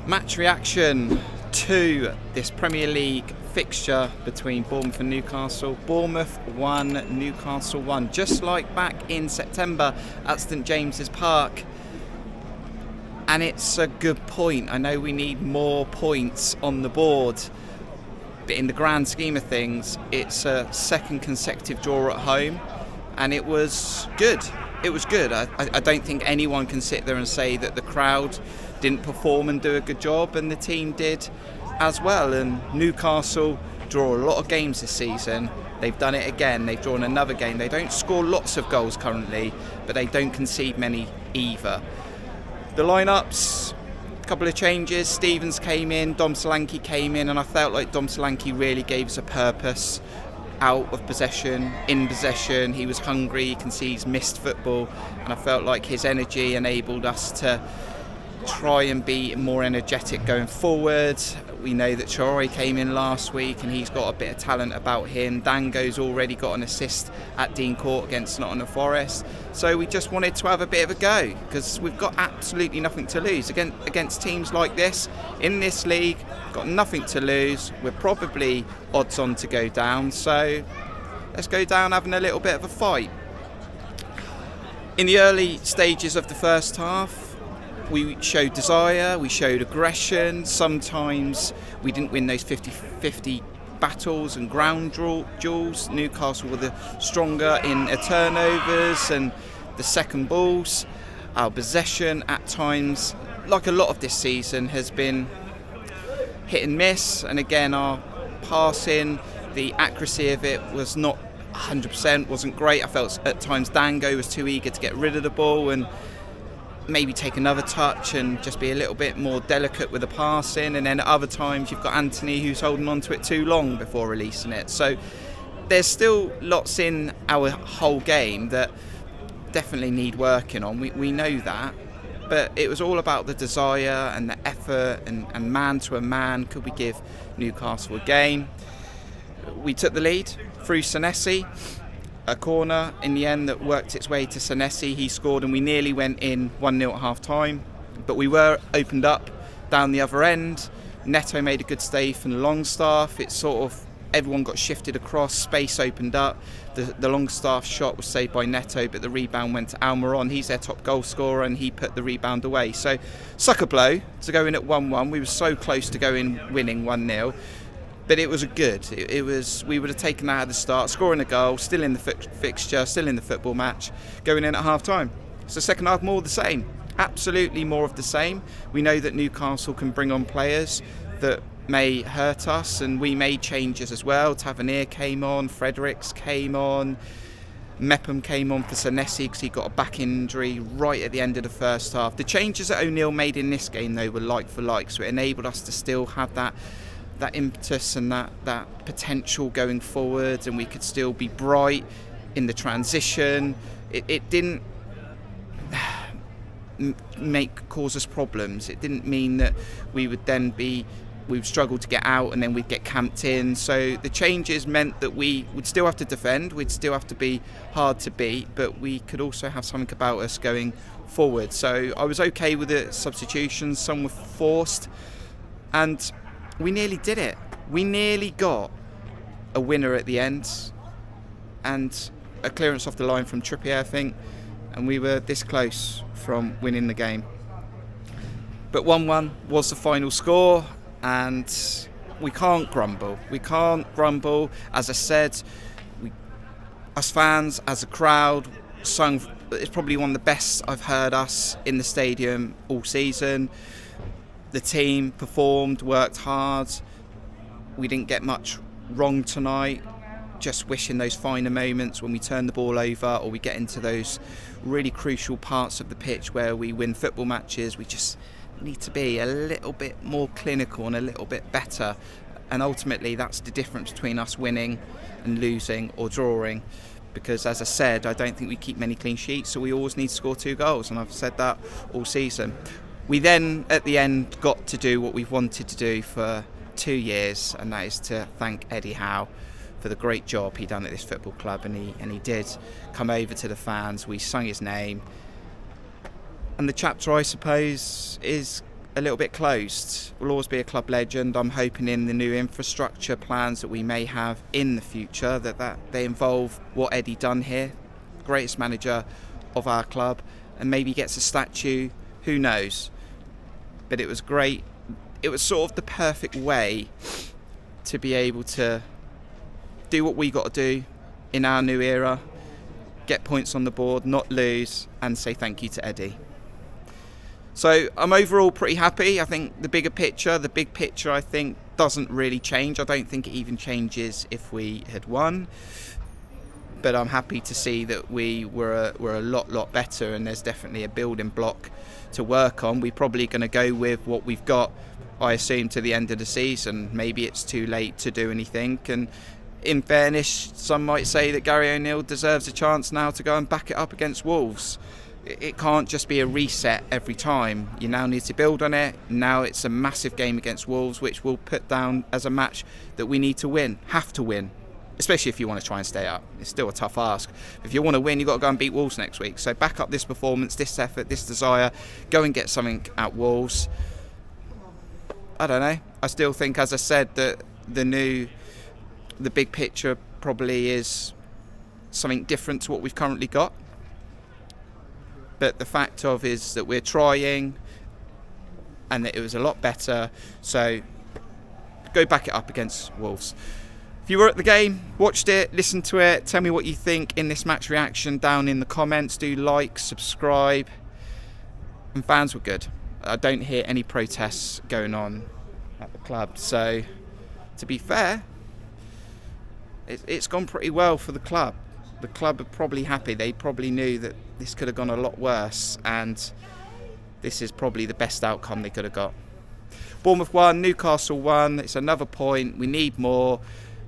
Match reaction to this Premier League fixture between Bournemouth and Newcastle. Bournemouth 1, Newcastle 1, just like back in September at St James's Park. And it's a good point. I know we need more points on the board, but in the grand scheme of things, it's a second consecutive draw at home, and it was good. It was good. I don't think anyone can sit there and say that the crowd didn't perform and do a good job, and the team did as well. And Newcastle draw a lot of games this season. They've done it again. They've drawn another game. They don't score lots of goals currently, but they don't concede many either. The lineups, a couple of changes. Stevens came in, Dom Solanke came in, and I felt like Dom Solanke really gave us a purpose. Out of possession, in possession, he was hungry, he concedes missed football, and I felt like his energy enabled us to try and be more energetic going forward. We know that Traore came in last week and he's got a bit of talent about him. Dango's already got an assist at Dean Court against Nottingham Forest. So we just wanted to have a bit of a go because we've got absolutely nothing to lose. Against teams like this, in this league, got nothing to lose. We're probably odds on to go down. So let's go down having a little bit of a fight. In the early stages of the first half, we showed desire, we showed aggression. Sometimes we didn't win those 50-50 battles and ground duels. Newcastle were the stronger in turnovers and the second balls. Our possession at times, like a lot of this season, has been hit and miss. And again, our passing, the accuracy of it was not 100%, wasn't great. I felt at times Dango was too eager to get rid of the ball and maybe take another touch and just be a little bit more delicate with the passing, and then at other times you've got Anthony who's holding on to it too long before releasing it. So there's still lots in our whole game that definitely need working on. We know that, but it was all about the desire and the effort and man to a man. Could we give Newcastle a game? We took the lead through Senesi. A corner in the end that worked its way to Senesi. He scored and we nearly went in 1-0 at half time, but we were opened up down the other end. Neto made a good save from the Longstaff. It sort of, everyone got shifted across, space opened up. The Longstaff shot was saved by Neto, but the rebound went to Almiron. He's their top goal scorer and he put the rebound away. So sucker blow to go in at 1-1. We were so close to going winning 1-0. But it was good. It was. We would have taken that at the start, scoring a goal, still in the fixture, still in the football match, going in at half time. So second half, more of the same. Absolutely more of the same. We know that Newcastle can bring on players that may hurt us, and we made changes as well. Tavernier came on, Fredericks came on, Mepham came on for Senesi because he got a back injury right at the end of the first half. The changes that O'Neill made in this game, though, were like for like, so it enabled us to still have that impetus and that potential going forward, and we could still be bright in the transition. It didn't cause us problems. It didn't mean that we would struggle to get out and then we'd get camped in. So the changes meant that we would still have to defend, we'd still have to be hard to beat, but we could also have something about us going forward. So I was okay with the substitutions. Some were forced, and we nearly did it. We nearly got a winner at the end and a clearance off the line from Trippier, I think, and we were this close from winning the game. But 1-1 was the final score, and we can't grumble. We can't grumble. As I said, us fans, as a crowd, sung. It's probably one of the best I've heard us in the stadium all season. The team performed, worked hard. We didn't get much wrong tonight. Just wishing those finer moments when we turn the ball over or we get into those really crucial parts of the pitch where we win football matches. We just need to be a little bit more clinical and a little bit better. And ultimately, that's the difference between us winning and losing or drawing. Because, as I said, I don't think we keep many clean sheets, so we always need to score 2 goals. And I've said that all season. We then, at the end, got to do what we've wanted to do for 2 years, and that is to thank Eddie Howe for the great job he done at this football club, and he did come over to the fans. We sung his name, and the chapter, I suppose, is a little bit closed. We'll always be a club legend. I'm hoping in the new infrastructure plans that we may have in the future that they involve what Eddie done here, greatest manager of our club, and maybe gets a statue, who knows. But it was great. It was sort of the perfect way to be able to do what we got to do in our new era, get points on the board, not lose, and say thank you to Eddie. So I'm overall pretty happy. I think the big picture I think doesn't really change. I don't think it even changes if we had won. But I'm happy to see that we were a lot better, and there's definitely a building block to work on. We're probably going to go with what we've got, I assume, to the end of the season. Maybe it's too late to do anything. And in fairness, some might say that Gary O'Neill deserves a chance now to go and back it up against Wolves. It can't just be a reset every time. You now need to build on it. Now it's a massive game against Wolves, which we'll put down as a match that we need to win, have to win, especially if you want to try and stay up. It's still a tough ask. If you want to win, you've got to go and beat Wolves next week. So back up this performance, this effort, this desire. Go and get something at Wolves. I don't know. I still think, as I said, that the big picture probably is something different to what we've currently got. But the fact of is that we're trying, and that it was a lot better. So go back it up against Wolves. If you were at the game, watched it, listened to it, tell me what you think in this match reaction down in the comments. Do like, subscribe. And fans were good. I don't hear any protests going on at the club. So to be fair, it's gone pretty well for the club. The club are probably happy. They probably knew that this could have gone a lot worse, and this is probably the best outcome they could have got. Bournemouth won, Newcastle won. It's another point. We need more.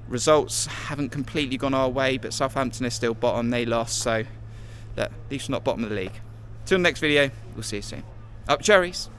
Results haven't completely gone our way, but Southampton is still bottom. They lost, so at least not bottom of the league. Till the next video, we'll see you soon. Up Cherries!